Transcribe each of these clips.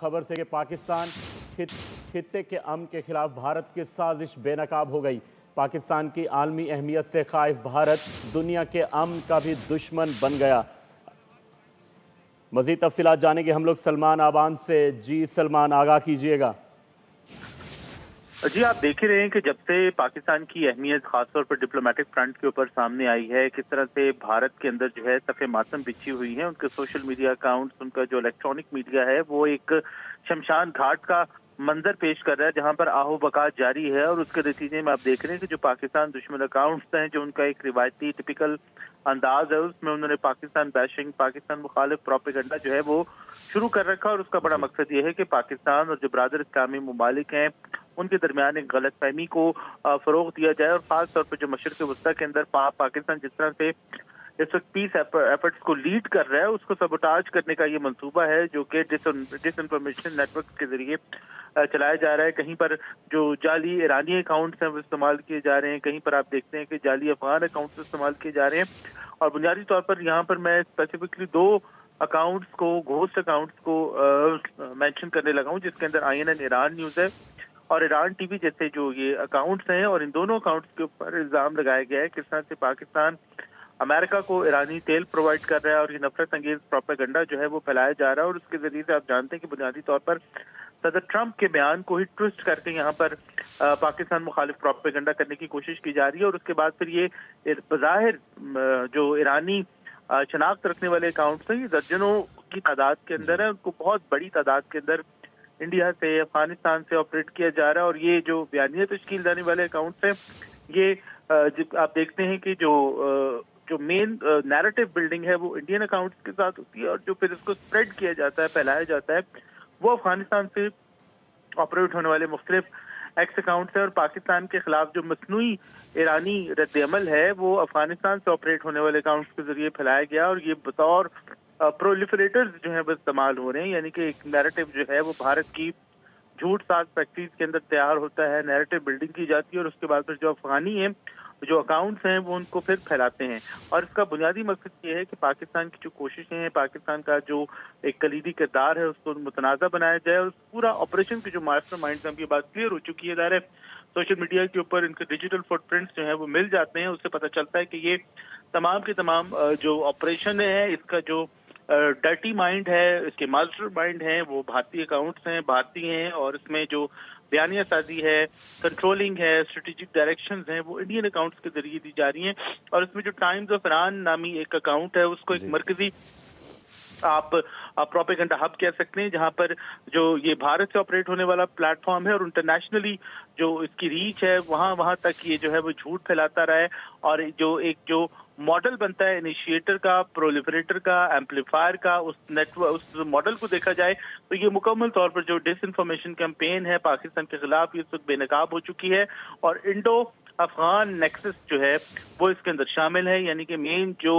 खबर से कि पाकिस्तान खित्ते के अमन के खिलाफ भारत की साजिश बेनकाब हो गई। पाकिस्तान की आलमी अहमियत से खाइफ भारत दुनिया के अमन का भी दुश्मन बन गया। मज़ीद तफसीलात जानेंगे हम लोग सलमान आबान से। जी सलमान, आगाह कीजिएगा। जी, आप देख ही रहे हैं कि जब से पाकिस्तान की अहमियत खासतौर पर डिप्लोमेटिक फ्रंट के ऊपर सामने आई है, किस तरह से भारत के अंदर जो है सफ़े मातम बिछी हुई है। उनके सोशल मीडिया अकाउंट्स, उनका जो इलेक्ट्रॉनिक मीडिया है वो एक शमशान घाट का मंजर पेश कर रहा है जहां पर आहो बका जारी है। और उसके नतीजे में आप देख रहे हैं कि जो पाकिस्तान दुश्मन अकाउंट्स हैं, जो उनका एक रिवायती टिपिकल अंदाज है, उसमें उन्होंने पाकिस्तान बैशिंग, पाकिस्तान मुखालिफ प्रोपेगेंडा जो है वो शुरू कर रखा। और उसका बड़ा मकसद ये है कि पाकिस्तान और जो बरादर इस्लामी ममालिक हैं उनके दरमियान एक गलत फहमी को फरोग दिया जाए। और खास तौर पर जो मशरिक़ वस्ता के अंदर पाकिस्तान जिस तरह से इस वक्त पीस एफर्ट्स को लीड कर रहा है, उसको सबोटाज करने का ये मंसूबा है जो कि डिसइंफॉर्मेशन नेटवर्क के जरिए चलाया जा रहा है। कहीं पर जो जाली ईरानी अकाउंट्स हैं वो इस्तेमाल किए जा रहे हैं, कहीं पर आप देखते हैं कि जाली अफगान अकाउंट्स इस्तेमाल किए जा रहे हैं। और बुनियादी तौर पर यहाँ पर मैं स्पेसिफिकली दो अकाउंट्स को, घोस्ट अकाउंट्स को मेंशन करने लगा हूँ, जिसके अंदर INN ईरान न्यूज़ है और ईरान टीवी जैसे जो ये अकाउंट्स हैं। और इन दोनों अकाउंट्स के ऊपर इल्ज़ाम लगाया गया है किस तरह से पाकिस्तान अमेरिका को ईरानी तेल प्रोवाइड कर रहा है और ये नफरत अंगेज प्रोपेगेंडा जो है वो फैलाया जा रहा है। और उसके जरिए से आप जानते हैं कि बुनियादी तौर पर सदर ट्रंप के बयान को ही ट्विस्ट करके यहाँ पर पाकिस्तान मुखालिफ प्रोपेगेंडा करने की कोशिश की जा रही है। और उसके बाद फिर ये बज़ाहिर जो ईरानी शनाख्त रखने वाले अकाउंट्स हैं, ये दर्जनों की तादाद के अंदर है, उनको बहुत बड़ी तादाद के अंदर इंडिया से, अफगानिस्तान से ऑपरेट किया जा रहा है। और ये जो बयानिया तश्कील देने वाले अकाउंट्स हैं, ये आप देखते हैं कि जो मेन नैरेटिव बिल्डिंग है वो इंडियन अकाउंट्स के साथ होती है और जो फिर इसको स्प्रेड किया जाता है, फैलाया जाता है, वो अफगानिस्तान से ऑपरेट होने वाले मुख्तलिफ एक्स अकाउंट्स है। और पाकिस्तान के खिलाफ जो मसनूई ईरानी रद्द-ए-अमल है वो अफगानिस्तान से ऑपरेट होने वाले अकाउंट्स के जरिए फैलाया गया। और ये बतौर प्रोलिफरेटर्स जो है वो इस्तेमाल हो रहे हैं, यानी कि एक नैरेटिव जो है वो भारत की झूठ साज फैक्ट्रीज के अंदर तैयार होता है, नैरेटिव बिल्डिंग की जाती है और उसके बाद फिर जो अफगानी है जो अकाउंट्स हैं वो उनको फिर फैलाते हैं। और इसका बुनियादी मकसद ये है कि पाकिस्तान की जो कोशिशें हैं, पाकिस्तान का जो एक कलीदी किरदार है उसको मुतनाज़ा बनाया जाए। और पूरा ऑपरेशन की जो मास्टरमाइंड है, ये बात क्लियर हो चुकी है। ज़ाहिर है सोशल मीडिया के ऊपर इनके डिजिटल फुटप्रिंट्स जो है वो मिल जाते हैं, उससे पता चलता है कि ये तमाम के तमाम जो ऑपरेशन है, इसका जो डर्टी माइंड है, इसके मास्टर माइंड हैं वो भारतीय अकाउंट्स हैं, भारतीय हैं। और इसमें जो बयानिया साजी है, कंट्रोलिंग है, स्ट्रेटेजिक डायरेक्शंस हैं, वो इंडियन अकाउंट्स के जरिए दी जा रही हैं। और इसमें जो टाइम्स ऑफ ईरान नामी एक अकाउंट है, उसको एक मरकजी आप प्रोपेगेंडा हब कह सकते हैं, जहां पर जो ये भारत से ऑपरेट होने वाला प्लेटफॉर्म है और इंटरनेशनली जो इसकी रीच है वहां तक ये जो है वो झूठ फैलाता रहा है। और जो मॉडल बनता है इनिशिएटर का, प्रोलिफरेटर का, एम्पलीफायर का, उस नेटवर्क, उस मॉडल को देखा जाए तो ये मुकम्मल तौर पर जो डिसइंफॉर्मेशन कैंपेन है पाकिस्तान के खिलाफ, ये सब बेनकाब हो चुकी है। और इंडो अफगान नेक्सस जो है वो इसके अंदर शामिल है, यानी कि मेन जो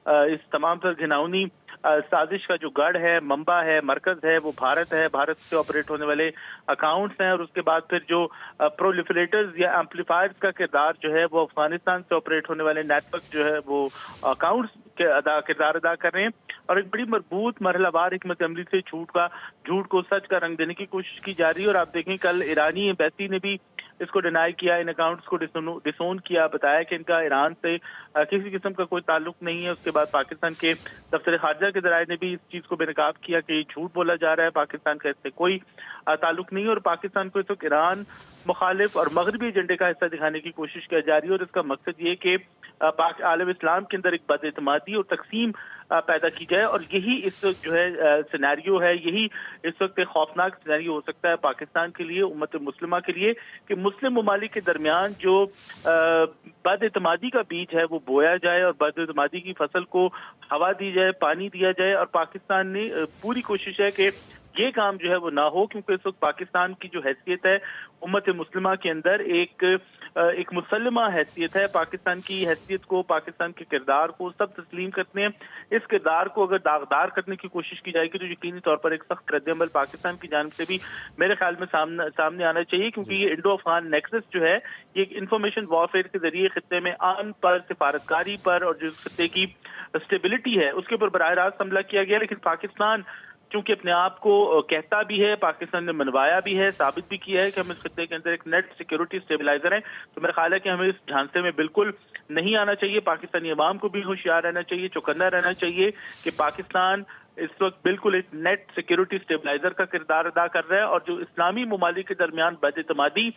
इस तमाम तर घिनौनी साजिश का जो गढ़ है, मंबा है, मरकज है, वो भारत है। भारत से ऑपरेट होने वाले अकाउंट्स हैं। और उसके बाद फिर जो प्रोलिफरेटर्स या एम्पलीफायर्स का किरदार जो है वो अफगानिस्तान से ऑपरेट होने वाले नेटवर्क जो है वो अकाउंट्स के किरदार अदा कर रहे हैं। और एक बड़ी मजबूत मरहलावार हिकमत अमली से झूठ को सच का रंग देने की कोशिश की जा रही है। और आप देखें कल ईरानी एम्बेसी ने भी इसको डिनाई किया, इन अकाउंट्स को डिसोन किया, बताया कि इनका ईरान से किसी किस्म का कोई ताल्लुक नहीं है। उसके बाद पाकिस्तान के दफ्तर खारजा के जराये ने भी इस चीज़ को बेनकाब किया कि झूठ बोला जा रहा है, पाकिस्तान का इससे कोई ताल्लुक नहीं है। और पाकिस्तान को इस वक्त ईरान मुखालिफ और मगरबी एजेंडे का हिस्सा दिखाने की कोशिश की जा रही है। और इसका मकसद ये कि आलम इस्लाम के अंदर एक बदएतमादी और तकसीम पैदा की जाए। और यही इस वक्त जो है सिनेरियो है, यही इस वक्त एक खौफनाक सिनेरियो हो सकता है पाकिस्तान के लिए, उम्मत मुस्लिमा के लिए, कि मुस्लिम ममालिक के दरमियान जो बदएतमादी का बीज है वो बोया जाए और बदएतमादी की फसल को हवा दी जाए, पानी दिया जाए। और पाकिस्तान ने पूरी कोशिश है कि ये काम जो है वो ना हो, क्योंकि इस वक्त पाकिस्तान की जो हैसियत है उम्मत मुस्लिमा के अंदर एक मुसल्लमा हैसियत है। पाकिस्तान की हैसियत को, पाकिस्तान के किरदार को सब तस्लीम करते हैं। इस किरदार को अगर दागदार करने की कोशिश की जाएगी तो यकीनी तौर पर एक सख्त रद्द-ए-अमल पाकिस्तान की जानिब से भी मेरे ख्याल में सामने आना चाहिए, क्योंकि ये इंडो अफगान नेक्सस जो है ये इंफॉर्मेशन वॉरफेयर के जरिए खित्ते में अमन पर, सिफारतकारी पर और जो खित्ते की स्टेबिलिटी है उसके ऊपर बराह रास्त हमला किया गया। लेकिन पाकिस्तान चूंकि अपने आप को कहता भी है, पाकिस्तान ने मनवाया भी है, साबित भी किया है कि हम इस खत्ते के अंदर एक नेट सिक्योरिटी स्टेबलाइजर है, तो मेरा ख्याल है कि हमें इस झांसे में बिल्कुल नहीं आना चाहिए। पाकिस्तानी अवाम को भी होशियार रहना चाहिए, चौकन्ना रहना चाहिए कि पाकिस्तान इस वक्त बिल्कुल एक नेट सिक्योरिटी स्टेबलाइजर का किरदार अदा कर रहा है, और जो इस्लामी ममालिक के दरमियान बदइतमादी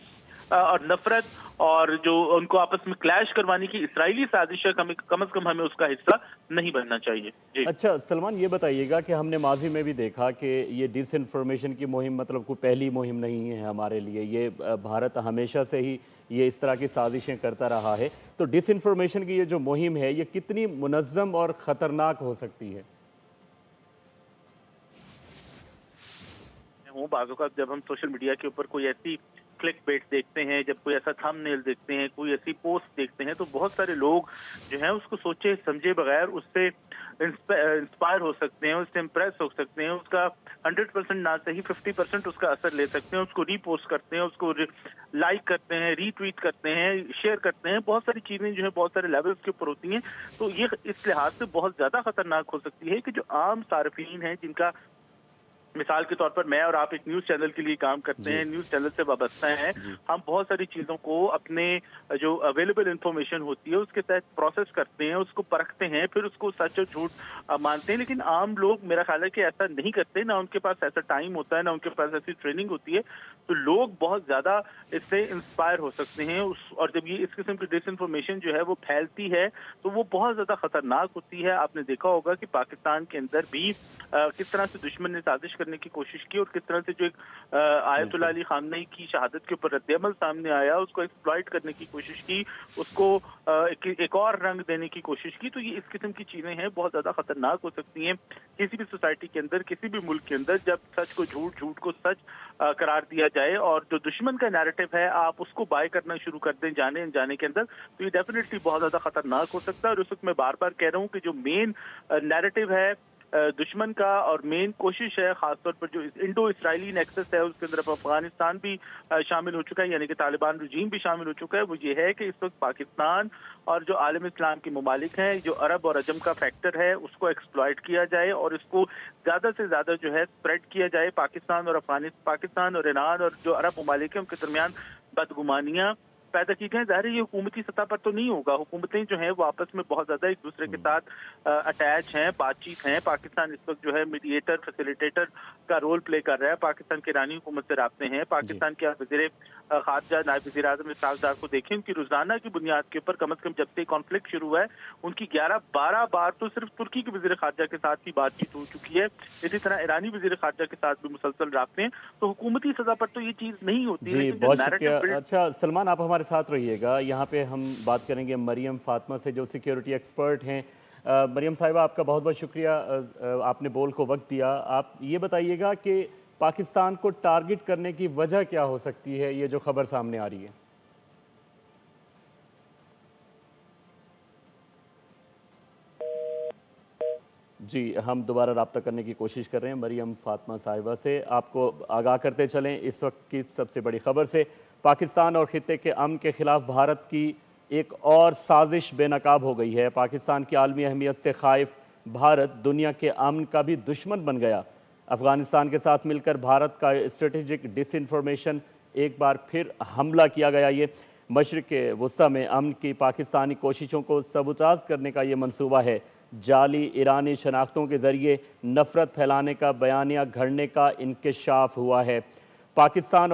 और नफरत और जो उनको आपस में क्लैश करवाने की इसराइली साजिश है, कम से कम हमें उसका हिस्सा नहीं बनना चाहिए। जी। अच्छा सलमान, ये बताइएगा कि हमने माजी में भी देखा कि ये डिसइंफॉर्मेशन की मुहिम मतलब कोई पहली मुहिम नहीं है हमारे लिए, ये भारत हमेशा से ही ये इस तरह की साजिशें करता रहा है। तो डिसइंफॉर्मेशन की ये जो मुहिम है ये कितनी मुनज़्ज़म और ख़तरनाक हो सकती है? बाज़ औक़ात जब हम सोशल मीडिया के ऊपर कोई ऐसी क्लिक बेट देखते हैं, जब कोई ऐसा थंबनेल देखते हैं, कोई ऐसी पोस्ट देखते हैं, तो बहुत सारे लोग जो हैं उसको सोचे समझे बगैर उससे इंस्पायर हो सकते हैं, उससे इम्प्रेस हो सकते हैं, उसका 100% ना सही 50% उसका असर ले सकते हैं, उसको रीपोस्ट करते हैं, उसको लाइक करते हैं, रीट्वीट करते हैं, शेयर करते हैं। बहुत सारी चीजें जो है बहुत सारे लेवल्स के ऊपर होती हैं, तो ये इस लिहाज से बहुत ज्यादा खतरनाक हो सकती है कि जो आम सार्फिन हैं, जिनका मिसाल के तौर पर मैं और आप एक न्यूज चैनल के लिए काम करते हैं, न्यूज चैनल से वाबस्ता हैं, हम बहुत सारी चीजों को अपने जो अवेलेबल इंफॉर्मेशन होती है उसके तहत प्रोसेस करते हैं, उसको परखते हैं, फिर उसको सच और झूठ मानते हैं। लेकिन आम लोग मेरा ख्याल है कि ऐसा नहीं करते, ना उनके पास ऐसा टाइम होता है, ना उनके पास ऐसी ट्रेनिंग होती है, तो लोग बहुत ज्यादा इससे इंस्पायर हो सकते हैं। और जब ये इस किस्म की डिसइंफॉर्मेशन जो है वो फैलती है तो वो बहुत ज्यादा खतरनाक होती है। आपने देखा होगा कि पाकिस्तान के अंदर भी किस तरह से दुश्मन ने साजिश करने की कोशिश की, और किस तरह से जो एक आयतुल्लाह अली खामनेई की शहादत के ऊपर रद्द-ए-अमल सामने आया, उसको एक्सप्लॉइट करने की कोशिश की, उसको एक और रंग देने की कोशिश की। तो ये इस किस्म की चीजें हैं, बहुत ज्यादा खतरनाक हो सकती हैं किसी भी सोसाइटी के अंदर, किसी भी मुल्क के अंदर। जब सच को झूठ, झूठ को सच करार दिया जाए और जो दुश्मन का नैरेटिव है आप उसको बाय करना शुरू कर दें जाने अनजाने के अंदर, तो ये डेफिनेटली बहुत ज्यादा खतरनाक हो सकता है। और उस वक्त मैं बार बार कह रहा हूँ कि जो मेन नैरेटिव है दुश्मन का और मेन कोशिश है, खासतौर पर जो इंडो इसराइली नेक्सस है उसके अंदर अफगानिस्तान भी शामिल हो चुका है, यानी कि तालिबान रजीम भी शामिल हो चुका है, वो ये है कि इस वक्त पाकिस्तान और जो आलम इस्लाम के ममालिक हैं, जो अरब और अजम का फैक्टर है, उसको एक्सप्लॉइट किया जाए और इसको ज्यादा से ज्यादा जो है स्प्रेड किया जाए। पाकिस्तान और ईरान और जो अरब ममालिक हैं उनके दरमियान बदगुमानियां पैदा की गई। ज़ाहिर है ये हुकूमती सतह पर तो नहीं होगा, हुकूमतें जो हैं वो आपस में बहुत ज़्यादा एक दूसरे के साथ अटैच हैं, बातचीत हैं। पाकिस्तान इस वक्त जो है मीडिएटर, फैसिलिटेटर का रोल प्ले कर रहा है, पाकिस्तान की ईरानी हुकूमत से राब्ते हैं। पाकिस्तान के वज़ीर ख़ारजा नायब वज़ीर आज़म इसहाक़ डार को देखें, उनकी रोज़ाना की बुनियाद के ऊपर कम से कम जब से कॉन्फ्लिक्ट शुरू हुआ है उनकी 11-12 बार तो सिर्फ तुर्की के वज़ीर ख़ारजा के साथ ही बातचीत हो चुकी है। इसी तरह ईरानी वज़ीर ख़ारजा के साथ भी मुसलसल राब्ते हैं। तो हुकूमती सतह पर तो ये चीज़ नहीं होती है। बहुत शुक्रिया। अच्छा सलमान, आप हमारे साथ रहिएगा। यहाँ पे हम बात करेंगे मरियम फातिमा से, जो सिक्योरिटी एक्सपर्ट हैं। मरियम साहिबा, आपका बहुत बहुत शुक्रिया, आपने बोल को वक्त दिया। आप ये बताइएगा कि पाकिस्तान को टारगेट करने की वजह क्या हो सकती है, ये जो खबर सामने आ रही है? जी, हम दोबारा रब्ता करने की कोशिश कर रहे हैं मरियम फातिमा साहिबा से। आपको आगाह करते चलें इस वक्त की सबसे बड़ी खबर से। पाकिस्तान और खित्ते के अमन के खिलाफ भारत की एक और साजिश बेनकाब हो गई है। पाकिस्तान की आलमी अहमियत से खाइफ भारत दुनिया के अमन का भी दुश्मन बन गया। अफगानिस्तान के साथ मिलकर भारत का स्ट्रेटेजिक डिसइंफॉर्मेशन एक बार फिर हमला किया गया। ये मशरिक़ वस्ता में अमन की पाकिस्तानी कोशिशों को सबूताज करने का ये मंसूबा है। जाली ईरानी शनाख्तों के ज़रिए नफ़रत फैलाने का बयानिया घड़ने का इंकशाफ हुआ है। पाकिस्तान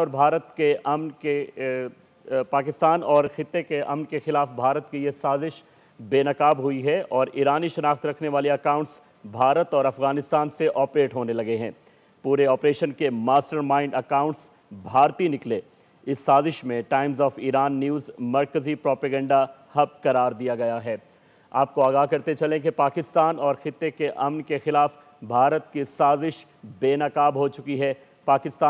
और खित्ते के अमन के ख़िलाफ़ भारत की ये साजिश बेनकाब हुई है और ईरानी शनाख्त रखने वाले अकाउंट्स भारत और अफ़गानिस्तान से ऑपरेट होने लगे हैं। पूरे ऑपरेशन के मास्टरमाइंड अकाउंट्स भारतीय निकले। इस साजिश में टाइम्स ऑफ ईरान न्यूज़ मरकज़ी प्रोपेगेंडा हब करार दिया गया है। आपको आगाह करते चलें कि पाकिस्तान और खित्ते के अमन के खिलाफ भारत की साजिश बेनकाब हो चुकी है। पाकिस्तान